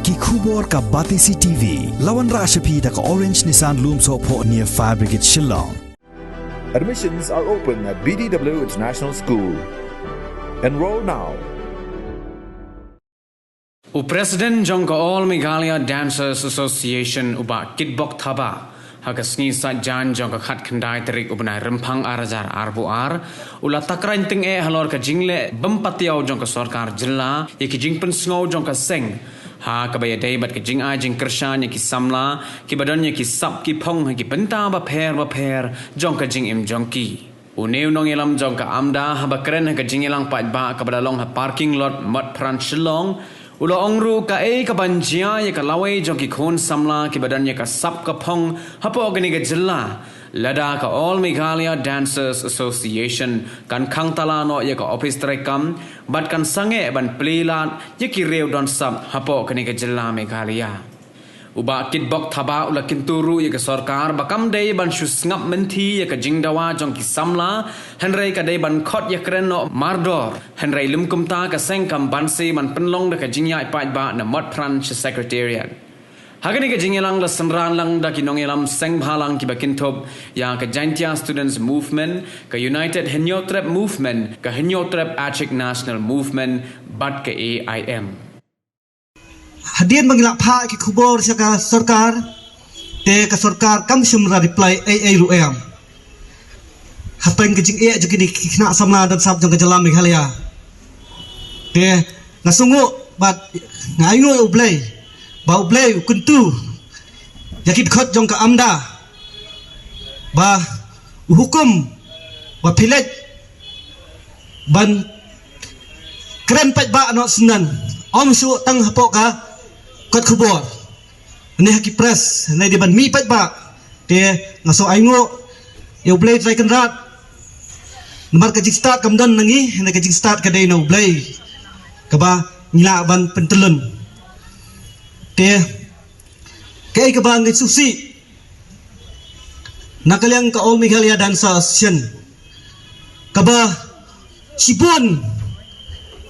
ki khubor ka Batisi TV lawan Rashapi da ka Orange Nissan Lumso po near Fire Brigade Shillong. Admissions are open at BDW International School. Enroll now. President Jongka All Meghalaya Dancers Association uba kitbok thaba hagasni sajan jongka khat khandai terik ubna rempang arajar arbuar ula takrain ting halor ka jingle bempatiau jongka sarkar jilla yaki jingpen sngow jongka seng ha kabaya dei bat ka jing a jing kershan yaki samla ki badan yaki sap ki phong ki penta ba pher jongka jing im jongki Uneu nong ilam jongka amda haba keren ka jing ilang pat ba ka badalong ha parking lot mat pran shillong Ulo ongru ka ka banjia ya ka lawai jong ki khon samla ki badan ya ka sap ka phong hapo gani ga jilla lada ka All Meghalaya Dancers Association kan khang talano ya ka office trekam bat kan sange ban plilat ya ki reu don sap hapo gani ga jilla Meghalaya Uba kitbok thaba ula kinturu ya ka sarkar bakam dei ban shus ngap menti ya ka jingdawa jong ki samla henrei ka dei ban khot ya kreno mardor henrei limkum ta ka sengkam bansi man penlong da ka jingya ipat ba na mot pran secretariat hagani ka jingelang la sanran lang da ki nongelam seng bhalang ki bakintop ya ka Jaintia Students Movement ka United Henyotrep Movement ka Henyotrep Achik National Movement bat ka AIM Hadian mangilak pha ki khubor sa ka sarkar te ka sarkar kam shumra reply ai ruam hapeng ke jing jeng ki khna samla dan sab jong ka jalam Meghalaya te nasungu bat ngai no ublai ba ublai kuntu yakit khot jong ka amda ba hukum ba pilet ban keren pat ba no sunan om su tang hapo ka kot khubor ne haki press ne di ban mi pat ba te ngaso aingo eu blade try kan rat nomor ka jing start kam don nangi ne ka jing start ka dei no blade ka ba ngila ban pentelun te kai ka ba ngai susi nakalyang ka All Meghalaya Dancers Association ka ba sibun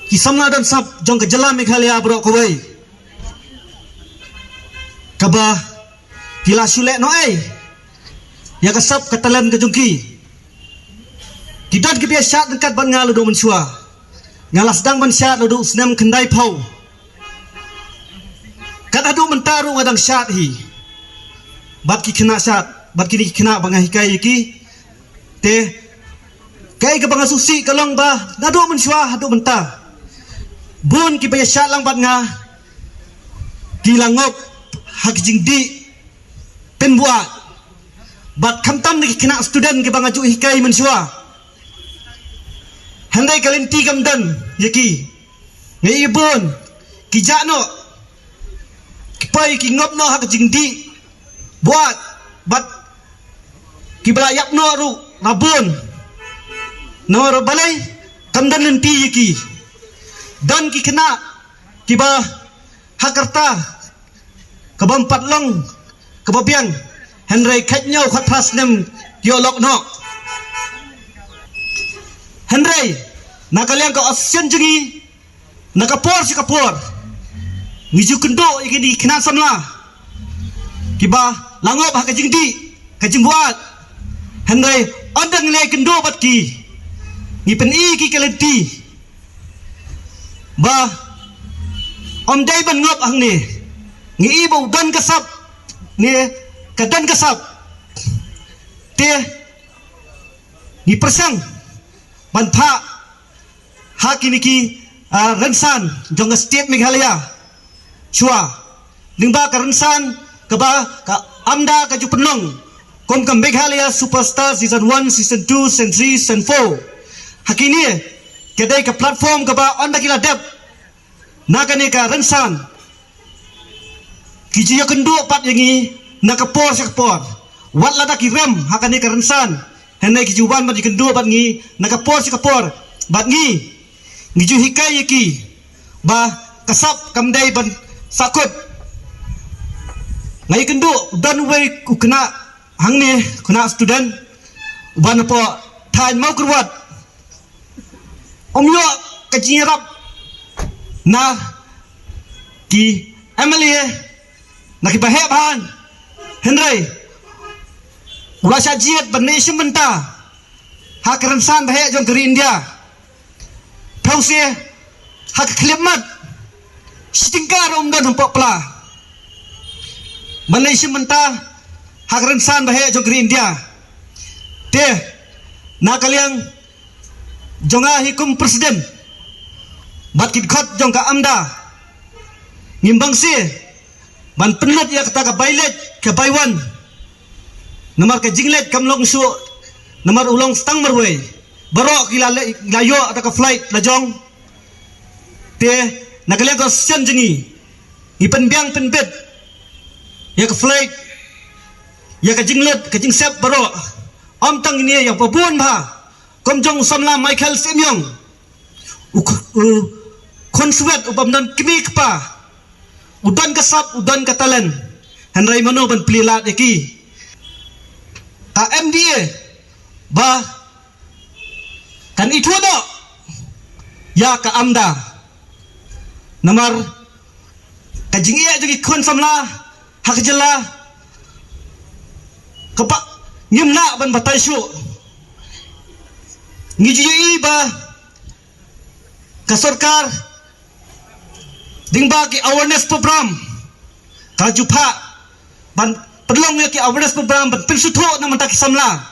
ki samla dan sap jong ka jala Meghalaya bro kawai kaba kila sulek no ya kasap katalan ke jongki tidak ke biasa dekat ban ngalu do mensua ngalas dang ban syat do senam kendai pau kada do mentaru ngadang syat hi bat ki kena syat bat ki kena bangah hikai ki te kai ke bangah susi kalong ba ngado mensua do menta bun ki biasa lang bat nga kilangop hak jing di penbuat bat kamtam ni kena student ke bangaju hikai mensua handai kalenti kamdan yaki ngai ibon kijano kipai ki ngop no hak jing di buat bat kibalayap no ru rabun no ro balai kamdan lenti yaki dan ki kena kiba hakarta kabampat long kababiang henrei khatnyau khat phas nem dialog no henrei nakaliang ka asian jengi nakapor si kapor ngiju kendo ikini kena samla kiba langop ha kajing di kajing buat henrei ondang le kendo bat ki ngipen i ki kalenti ba om dai ban ngop ang ni ngi ibu dan kasap ni kadan kasap te ni persang ban pha hakini ki rensan jong state Meghalaya chua lingba ka rensan ka ba ka amda ka ju penong kom ka Meghalaya Superstar season 1 season 2 season 3 season 4 hakini kedai ka platform ka ba onda kila dep nakane ka rensan kiji ya kendo pat yangi nakapor sakapor wat lada ki rem hakane ka rensan henai ki juban bat kendo bat ngi nakapor sakapor bat ngi ngiju hikai yaki ba kasap kamdai ban sakut ngai kendo dan wei ku kena hangne kena student ban po than mau kurwat om yo kajirap na ki MLA nakibahek bahan Henry ulah syajiat bernation mentah hak rensan bahek jong keri India pausi hak klimat setingkar dan hempok pela bernation mentah hak rensan bahek jong keri India teh nak kalian jonga hikum presiden bat kidkot jong ka amda ngimbang si ban penat ya kata ka bailet ka baiwan namar ka jinglet kamlong su namar ulong stang marway barok layo atau ka flight lajong te nagalian ko sen jengi ipen biang penbet ya ka flight ya ka jinglet ka jingsep barok om tang ini yang pabun ba komjong samla Michael Semyong konsuat upam dan kimik pa udan kasap udan katalan Henry Mano ban pelilat eki ka MDA ba kan itu no ya ka amda namar kajingia jadi kon samla hak jela kepak ngimna ban batai syu ngiji ba ka sarkar dingba ki awareness program ka jupa ban perlong ya ki awareness program ban pinsuto na manta ki samla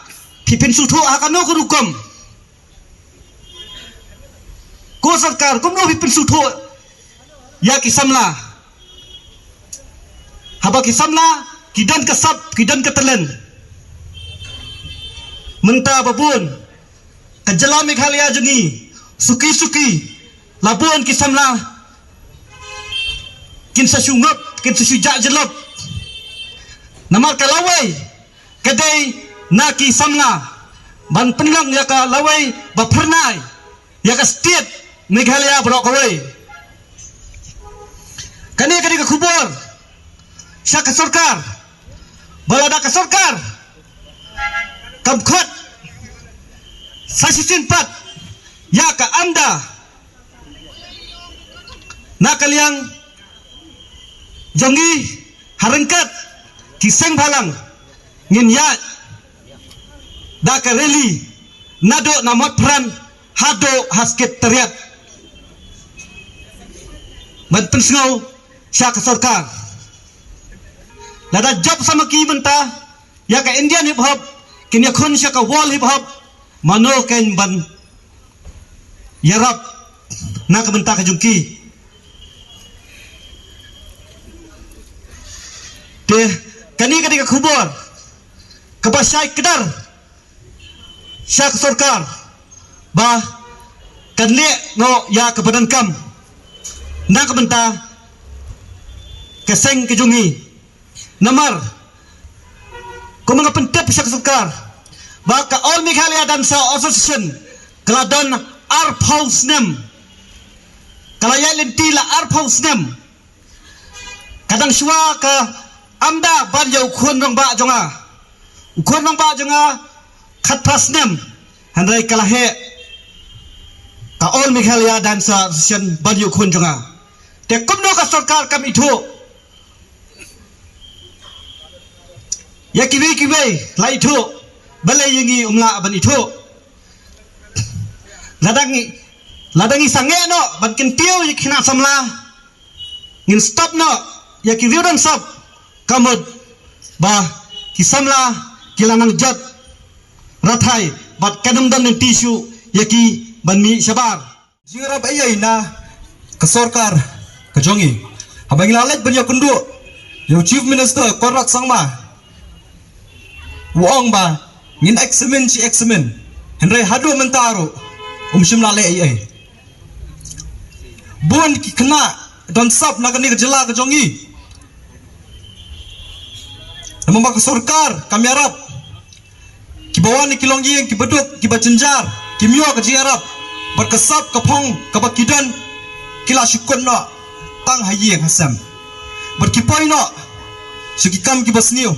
ki pinsuto akano ko rukom ko sarkar kumno ki pinsuto ya ki samla haba ki samla ki dan kasap ki dan katalen menta babun kajala Meghalaya jengi suki labun ki samla kin sasungap kin susujak jelap namar kalawai kadai naki samla ban penlang ya ka lawai ba pernai ya ka state Meghalaya brok kawai kani ka kubur sya ka sarkar balada ka sarkar kamkot sasisin pat ya ka amda nakaliang jongi harengkat kiseng balang ngin yat daka reli nado namot peran hado hasket teriak ban pensngau sya ka sarkar lada job sama ki menta ya ka Indian hip hop kin ya khon sya ka wall hip hop mano ken ban yarap na ka benta ka jungki te kani ka kubur kapasyai kedar syak sarkar ba kanle no ya ka badan kam na ka benta keseng ke jungi namar ko mga pentep syak sarkar ba ka All Meghalaya Dansa Association kaladon arphaus nem kalaya lentila arphaus nem kadang syua ka amda bar ya ukun rong ba jonga khat pas nem handai kalahe ka All Meghalaya Dansa Association bar ya ukun jonga te kumno ka sarkar kam itu ya kiwe lai itu balai yengi umla ban itu ladangi sange no ban kentiu ya kina samla ngin stop no ya kiwe dan stop kamud ba kisamla kilanang jat rathai bat kadum dan tisu yaki banmi sabar jira bayai na ke sarkar ke jongi habang lalat banyak kundu yo chief minister korak sangma wong ba ngin examen henry hadu mentaro shimla le ai bun ki kena dan sap na kani ke jela ke jongi nampak sarkar kami harap kibawan kilonggi yang kibeduk kibacenjar kimyo ke jiarap berkesap kepong kebakidan kila syukun no tang hayi yang hasam berkipai no sukikam kibasniu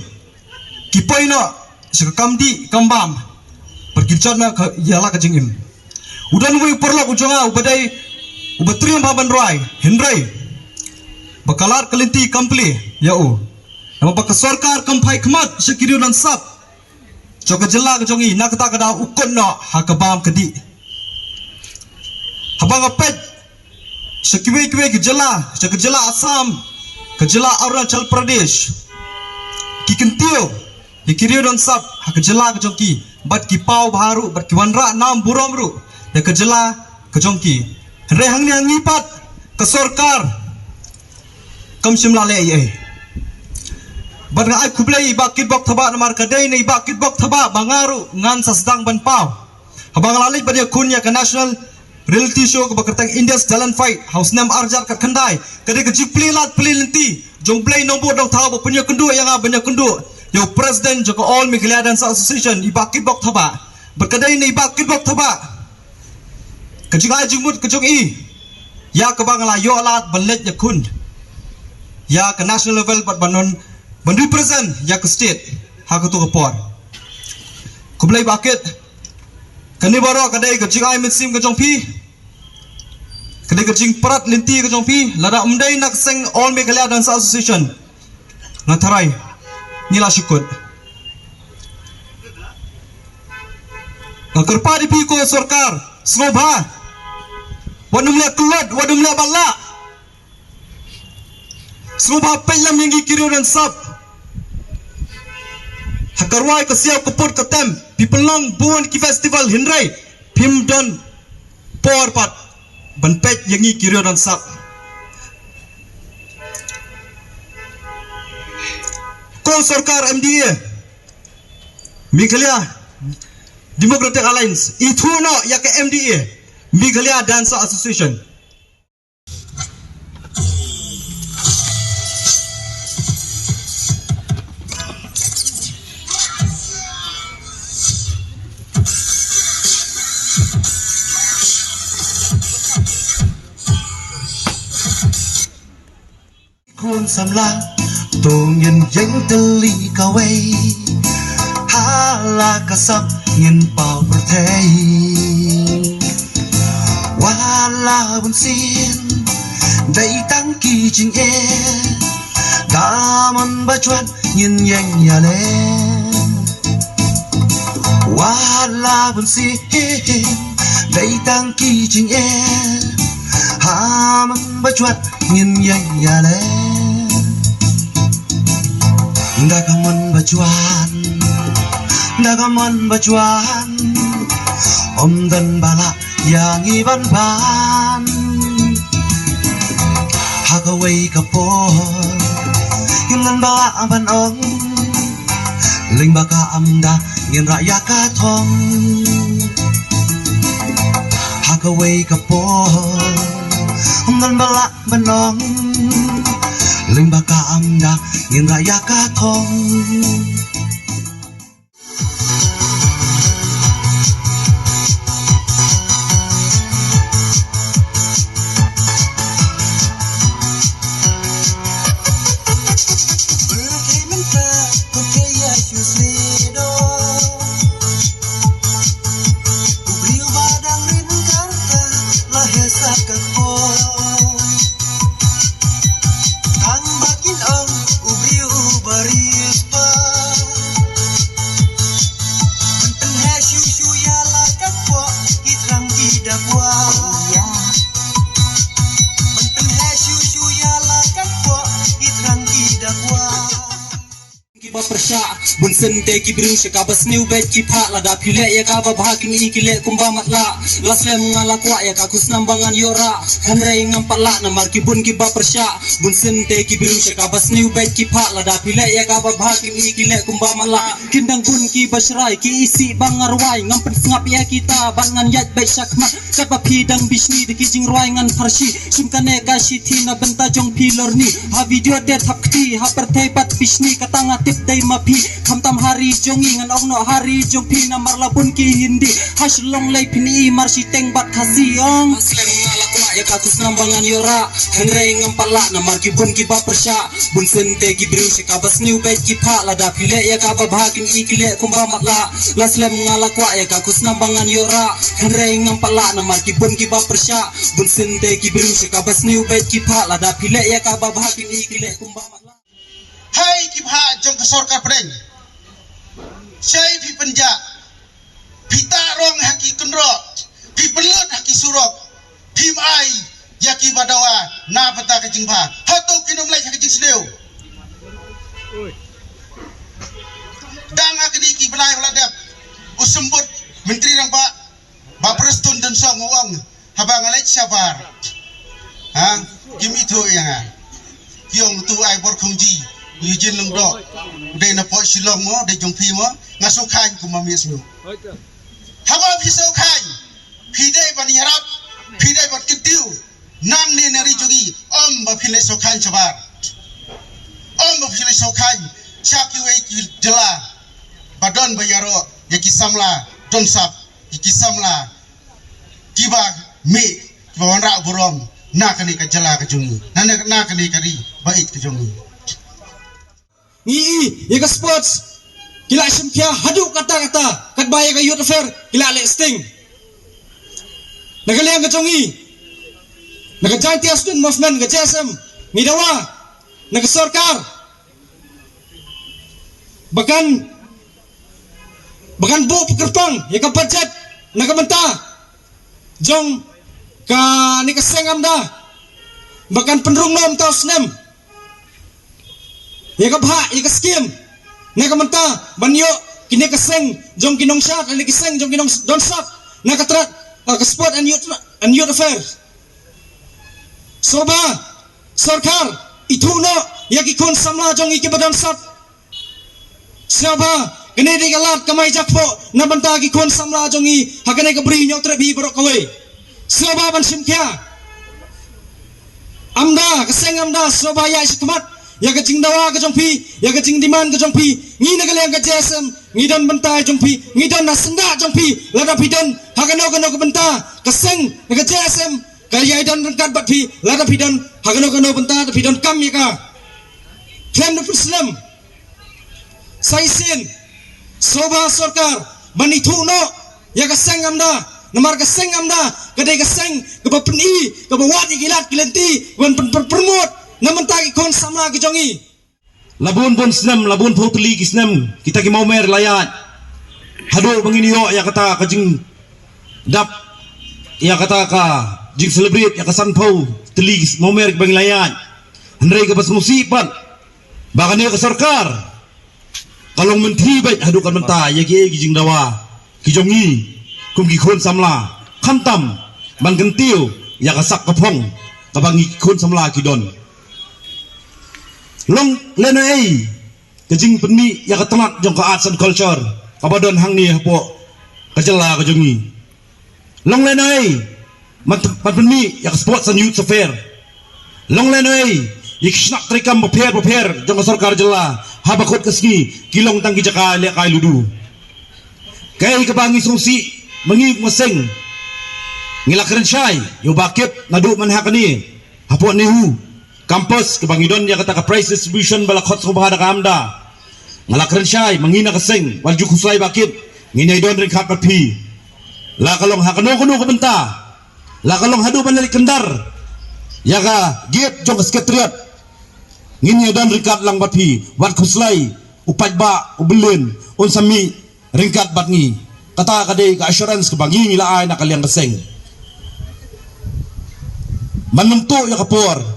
kipai no sukikam di kambam berkirjat na yala kejengim udan wui perlok ujonga ubadai ubatriam baban roy henry bakalar kelinti kampli yau nama baka sarkar kampai kemat sekiriu dan sap coka jela ke jongi nak kata kada ukon no hakabam kedi habang apet sekiwe ke jela Assam ke jela Arunachal Pradesh kikentio dikiriu dan sap hakajela ke jongi bat ki pau baharu bat ki wanra nam buramru ya ke jela ke jongi rehang yang ngipat ke sarkar kam shimla le ai ban ai kublai bakit bok thaba namar kadai nei bakit bok thaba bangaru ngan sasdang ban pau habang lalik badia kunya ke national reality show ke bakartang India's Talent Fight house nam arjar ka khandai kade ke jipli lat plinti jong play nombo dong thaba punya kendu yang banyak kendu yo president joko all Meghalaya Dance Association i bakit bok thaba berkadai nei bakit bok thaba kejingai jumut kejong i ya ke bangala yo alat balet ya kun ya ke national level bat banon ban represent ya ke state ha ke tu report kublai bakit kani baro kadai kejing ai mesim kejong pi kadai kejing perat linti kejong pi lada umdai nak seng all Meghalaya Dance Association ngatarai nila syukut ngakerpa di pi ko sarkar sloba wadumla kelut wadumla bala sloba pelam yang kiriu dan sap hakarwai ke siap kepot ketem pipelong buan ki festival hindrai pimdon porpat banpet yang kiriu dan sap ko sarkar MDA Meghalaya Democratic Alliance itu no ya ke MDA Meghalaya Dance Association kun samla tong yen jeng teli kawai hala kasap yen pau pertei wala bun sin dai tang ki jing e daman bachuan yen yang yale wala bun sin dai tang ki jing e haman bachuan yen yang yale Dagaman bajuan om dan bala yang iban ban hagaway kapor yung bala ban ong ling baka amda ngin raya katong hagaway kapor om dan bala ban ong ling baka amda ngin raya katong bunsen te ki bring se ka bas new bet ki pha la da phile ya ka ba bha ki ni ki le kumba matla laslem ngala kwa ya ka kusnam bangan yora hanrei ngam pala na mar ki bun ki ba persha bunsen te ki bring se ka bas new bet ki pha la da phile ya ka ba bha ki ni ki le kumba matla kindang bun ki basrai ki isi bangar wai ngam pen ngap ya kita bangan yat bai sakma ka ba phi dang bisni de ki jing roi ngan farshi simkane ka shi thi na benta jong pilor ni ha video te thapti ha per thai pat bisni katanga tip day mapi kham tam hari jongi ngan ong no hari jong pi na mar labun ki hindi hash long lay pini mar si teng bat khasiong aslem ngala kwa ya ka kusnam bangan yora henrei ngam pala na mar ki bun ki ba persha bun sente ki bru se ka bas new bet ki pha la da phile ya ka ba bhakin ikile kumba matla laslem ngala kwa ya ka kusnam bangan yora henrei ngam pala na mar ki bun ki ba persha bun sente ki bru se ka bas new bet ki pha la da phile ya ka ba bhakin ikile kumba matla hai ki pha jong ka sarkar preng sei phi panja pita rong haki kunro phi pelut haki surok phi ai yaki badawa na pata ka jingpha hatu kinom lai haki jingsleu dang akdi ki belai ladap usembut menteri rang ba prestun dan song wong habang alai sabar ha kimi thu yang kiong tu ai bor khongji Eugene Lungdo de na po silong mo de jong phi mo ngaso khan ku mami snu haba phi so khan phi dai ban yarap phi dai ban kitiu nam ne nari jogi om ba phi le so khan chabar om ba phi le so khan chaki we ki jela badon bayaro yaki samla don sap yaki samla kiba me bawanra burom na kani ka jela ka jungi na kani kari bait ka jungi Ngi ya ka sports kila simpia hadu kata-kata kat baya ka youth affair kila le sting nagaliang ka chongi nagajanti student movement ka JSM ngidawa nagasarkar bahkan bu pekerpang ya ka budget nagamanta jong ka ni ka sengamda bahkan penrungnom taus nem ya ka bha ya ka skim na ka manta banyo kini ka seng jong kinong shot ani ka seng jong kinong don shot na ka trat ka sport and youth affairs so ba sarkar ituno ya ki kon samla jong iki badon shot siapa kene di galat kamai jakpo na banta ki kon samla jong i hakane ka bri nyok tre bi borok kawe siapa ban simkya amda ka seng amda so ba ya sikmat ya ka jing dawa ka jong pi ya ka jing diman ka jong pi ngi nagaliang ka JSM ngi don bantai jong pi ngi don na senda jong pi lada pidon hakano ka banta ka seng ka JSM ka ya don rangkat bat pi lada pidon hakano banta pidon kam ya ka klem Islam saisin soba sarkar bani thuno ya ka seng amda namar ka seng amda ka dai ka seng ka bapni ka bawati gilat kilenti wan promote naman tagi kon sama kijongi labun bon snam labun photli kisnam kita ki mau mer layat hado banginiyo ya kata kajing dap ya kata ka jing celebrate ya kasan pau teli mau mer bang layat handrai ka bas musibat bahkan ya ka sarkar kalong menteri baik hado kan menta ya ki jing dawa kijongi kum ki kon samla khantam ban gentiu ya kasak kapong kabangi kon samla kidon long leno ai kejing penmi ya ketemat jong ke arts and culture kabadon hang ni hapo kejela kejongi long leno ai mat penmi ya sports and youth affair long leno ai ikshnak trikam beper jong ke sarkar jela habakot kesni kilong tanggi jaka le kai ludu kai kebangi sungsi mengi meseng ngilakren syai yo bakip nadu man hakani hapo nehu kampus kebangidon ya kata ka price distribution balakot sa bahada ka amda ngalakren syai mangina kaseng walju kusay bakit nginay don rin kakatpi lakalong hakano kuno kabenta lakalong hadu banali kendar ya ka git jong kasketriat nginay don ringkat lang batpi wat kuslay upaj ba ubelin unsami ringkat batngi kata kadai ka assurance kebangi ngilaay nakaliang kaseng manunto ya kapor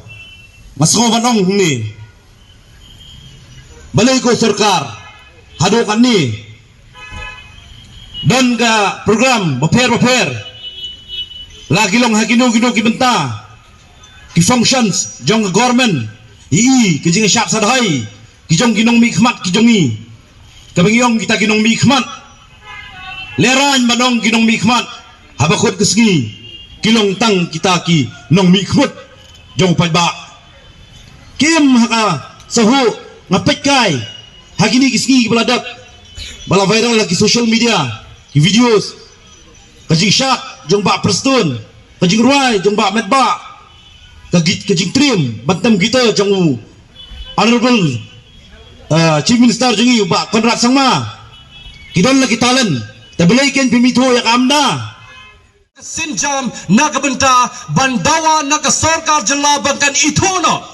mas ngobanong ni balay ko sarkar hadukan ni don ka program baper lagi long hagino kibenta ki functions jong government kijing syak sadhay kijong ginong mikmat kijongi kabangiyong kita ginong mikmat leran manong ginong mikmat habakot kesni kilong tang kita ki nong mikmat jong pajba kim haka sahu ngapit kay Hakini kisngi beladap bala viral lagi social media videos kajing syak jong ba Preston kajing ruai jong ba medba kajing trim bantam kita jong honorable chief minister jong ba Konrad Sangma kidon lagi talent tabelaiken pimito yak amna Sinjam nagabenta bandawa nagasorkar jala bangkan itono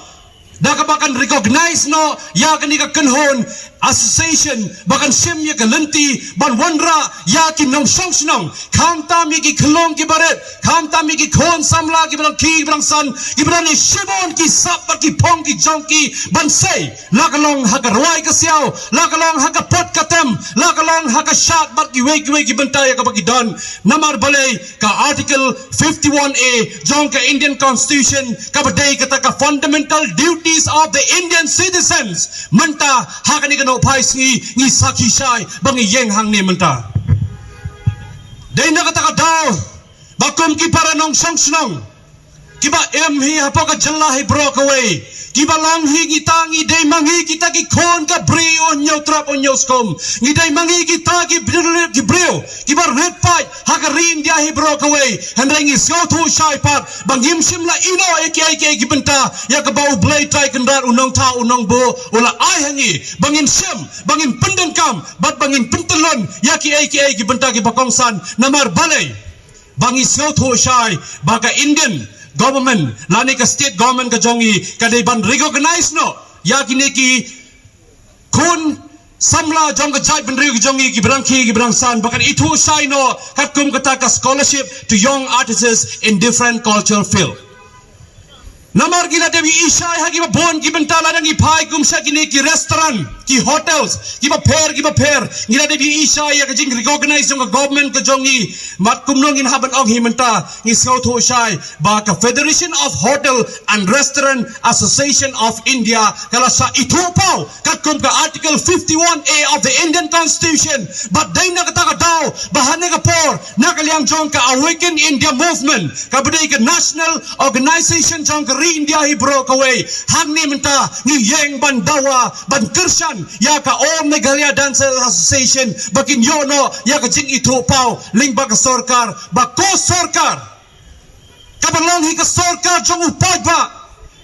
nagabakan recognize no ya kanika kanhon association bakan sim ya kalenti ban wanra ya ki nong song snong kamta mi ki khlong ki baret kamta mi ki khon samla ki brang ki brang san ki brang ni shibon ki sap ki pong ki jong ki ban sei lakalong haga roi ka siao lakalong haga pot katem lakalong haga shat bat ki we ki benta ya ka bagi don namar balai ka article 51A jong ka Indian constitution ka badai kata ka fundamental duties of the Indian citizens menta hakani ka no pais ni saki shai bangi yeng hang ni menta dai na kata ka daw bakum ki para nong song snong kiba em hi hapo ka jalla hi broke away kiba lang hi gitangi dai mangi kita ki khon ka brio nyau trap on nyau skom ni dai mangi kita ki brio kiba red pipe haka rim dia hi broke away handai ngi so thu shai pat bangim simla ino eke ki benta ya ka bau blade tai kendar unong ta unong bo ola ai hangi bangin sim bangin pendan kam bat bangin pentelon ya ki eke ki benta ki bakongsan namar balai bangi so thu shai baga Indian government lani ka state government ka jongi kadai ban recognize no ya kini ki kun samla jong ka jai ban jongi ki brang san bakan itu sai no kat kum kata ka scholarship to young artists in different cultural field namar gila dewi isai ha giba bon giben tala dangi pai kum sa kini ki restaurant ki hotels giba pair gila dewi isai ya kajing recognize jong ka government ka jongi mat kum nong in haban ong himenta ni south isai ba ka Federation of Hotel and Restaurant Association of India kala sa itu pau kat kum ka article 51A of the Indian Constitution but dai na kata ka daw bahane ka por nakaliang jong ka Awaken India movement ka badai ka national organization jong ka India hi broke away hang ni menta ni yeng bandawa ban kersan ya ka Om Meghalaya Dancers Association bakin yono ya ka jing itu pau ling ba ka sarkar ba ko sarkar kabalong hi ka sarkar jong upay ba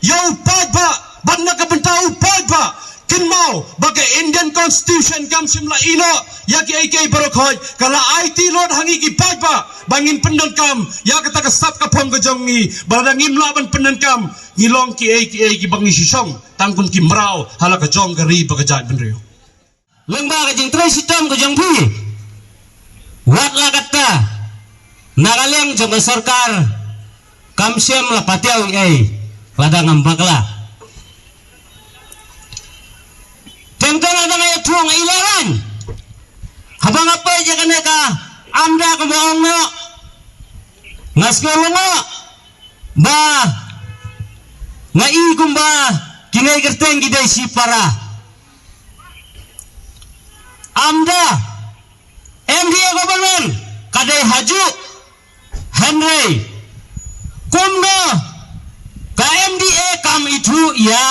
ya upay ba ban na ka benta upay ba kinmau baga Indian Constitution kam simla ino ya ki AK barokhoy kala IT lord hangi ki pajba bangin pendan kam ya kata ka sap ka pom ka jongi barang imla ban pendan kam ngilong ki AK ki bangi sisong tangkun ki mrau hala ka jong ka ri baga jai benrio lengba ka jing trai sitam ka jong pi wat la kata nagaleng jong sarkar kam sem la patiaw ladang ambakla tentang ada ngaya tuang ilaran habang apa aja kan ka amda ka boong no ngaskolo no ba ngai kumba kinai kerteng gidai si para amda MDA government kadai haju Henry kumno ka MDA kam itu ya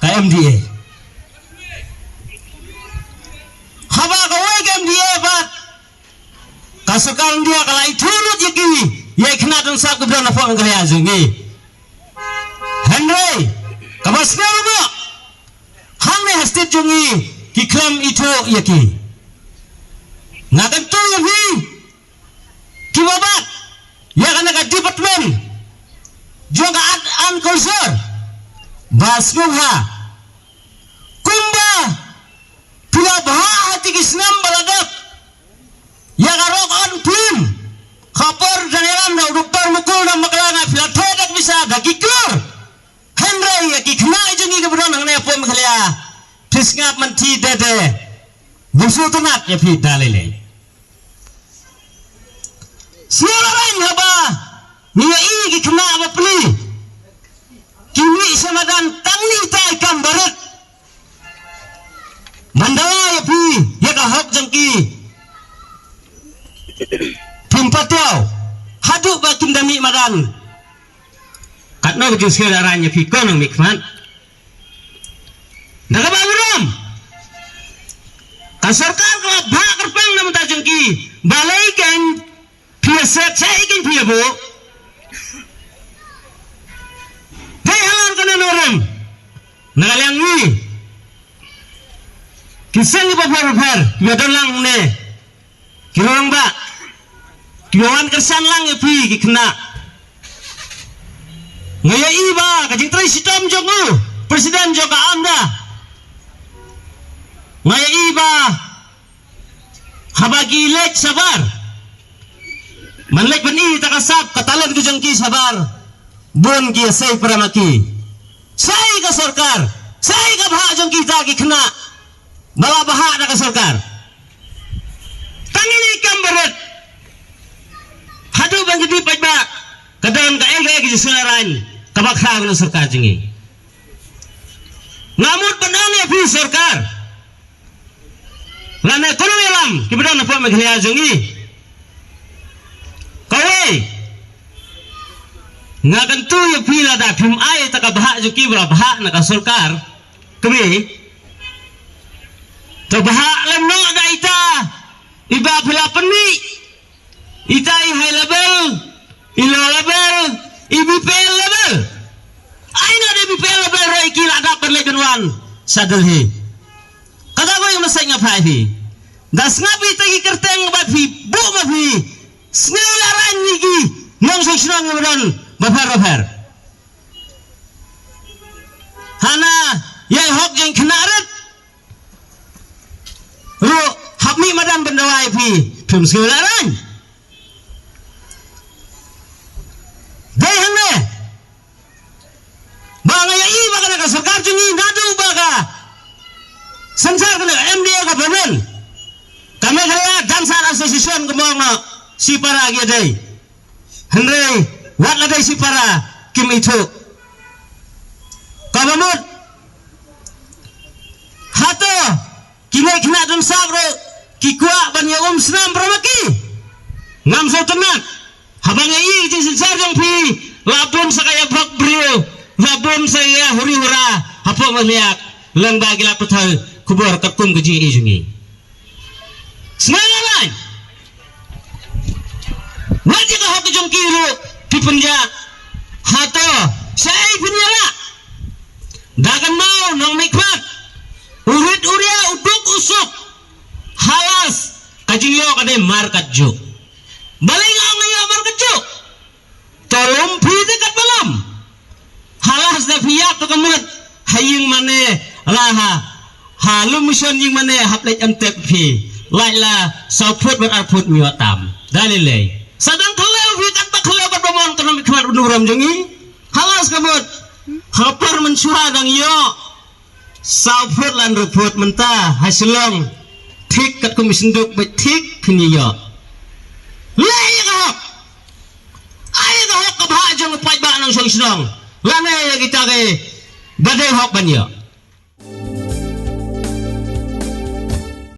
ka MDA haba ka wegem dia bat kasekarang dia kala itulu jiki ya kena dan sa kubra na fong kaya zungi Henry kabaskel mo hang ne hastit jungi ki klam itu yaki ngagan tu yahi ki babat ya kana ka department juga an kulsur basmuha kumba pula bah hati kisnam baladap ya garok on pin kapor janeram na doktor mukul na maklanga pila thodak bisa gagikur Henry ya kikna jungi ke budan nang ne pom khalia pisngap manti dede busu tunat ya pi dalile siaran haba ni i kikna apa pli kimi samadan tangni tai kam barat mandawa ya pi ya ka hak jangki pimpatau hadu ba kindami madan katna bagi saudaranya pi kono mikman nagabangram Sarkar ko ba kerpang naman ta jengki balai kan pia set saya kan pia bo hey halar kana noram nagalang ni kisang ni papar yodolang ne kirong ba kiwan kersan lang pi kikna ngaya iba kajing trai sitom jongu presiden joka anda ngaya iba habagi lek sabar manlek bani takasap katalan ko jengki sabar bon ki sai paramaki sai ka sarkar sai ka bha jengki ta ki khna bala bha na ka sarkar tangini kambarat hadu bang di pajba kadang ka ega ki sararan kabak khang na sarkar jengi ngamut pandang ya fi sarkar lana kono elam kibadan apa meglia jengi kawai ngakan tu ya pila da phim ai ta ka bha ju ki bra bha na ka sarkar kami to bha lam no da ita iba phila pani ita I high level I low level IBP level aina de IBP level rai ki la da per legan wan sadalhi kada ko yung masay nga phi das nga pi tagi kerteng ba phi bu ma phi snelaran nigi nang so snang ngan bafar hana yai hok jeng knarat ro habmi madan bendawai phi phim snelaran dai hangne banga ya I baga ka sarkar jungi nadu baga संसार के MDA का भवन कमे घरया dancer association के मोंग सिपारा गे दे हनरे वाट लदे सिपारा किम इथो कबमut hato kime kena dun sabro kikwa ban ya snam bramaki ngam so tenat habang I ji sensar jong pi labun sakaya bak brio labun saya huri hura hapo meliak lang bagi la petal kubur kakum keji ijungi semangat wajib ka hak jong kiru di penja hato sai penyala dagan mau nong mikmat urit uria uduk usuk halas kajiyo kade markat jo baling ngaya markat jo tolong pi dekat malam halas da piyak to kamut haying mane laha halum mission yang mana haplet antep pi laila sauput berarput miwatam dalile sadang kalau fitak tak kalau berdomon kana mikmat unuram jengi halas kabut hapar mensuha dang yo sauput lan reput mentah hasilong tik kat komisinduk betik piniyo lay ka hak ay ka hak kabha jong pajba nang song sinong lana ya kita ke badai hak banyo